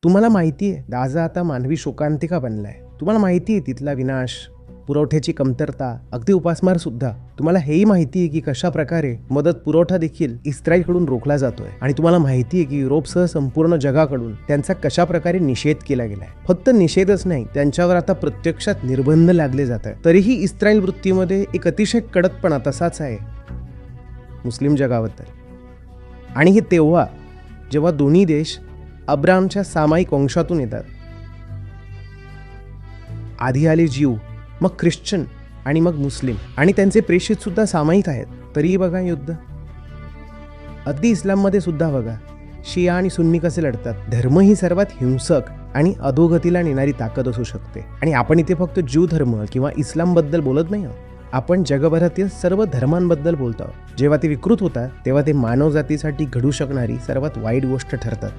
तुम्हाला माहिती आहे गाझा आता मानवी शोकांतिका बनलाय. तुम्हाला माहिती आहे तिथला विनाश, पुरवठ्याची कमतरता, अगदी उपासमार सुद्धा. तुम्हाला हेही माहिती आहे की कशा प्रकारे मदत पुरवठा देखील इस्रायलकडून रोखला जातोय. आणि तुम्हाला माहिती आहे की युरोपसह संपूर्ण जगाकडून त्यांचा कशा प्रकारे निषेध केला गेलाय. फक्त निषेधच नाही, त्यांच्यावर आता प्रत्यक्षात निर्बंध लागले जात आहेत. तरीही इस्रायल वृत्तीमध्ये एक अतिशय कडकपणा तसाच आहे मुस्लिम जगाबद्दल. आणि हे तेव्हा जेव्हा दोन्ही देश अब्रामच्या सामायिक वंशातून येतात. आधी आले जीव, मग ख्रिश्चन आणि मग मुस्लिम, आणि त्यांचे प्रेषित सुद्धा सामायिक आहेत. तरीही बघा युद्ध. अगदी इस्लाममध्ये सुद्धा बघा शिया आणि सुन्नी कसे लढतात. धर्म ही सर्वात हिंसक आणि अधोगतीला नेणारी ताकद असू शकते. आणि आपण इथे फक्त ज्यू धर्म किंवा इस्लामबद्दल बोलत नाही आहोत, आपण जगभरातील सर्व धर्मांबद्दल बोलतो. जेव्हा ते विकृत होतात तेव्हा ते मानवजातीसाठी घडू शकणारी सर्वात वाईट गोष्ट ठरतात.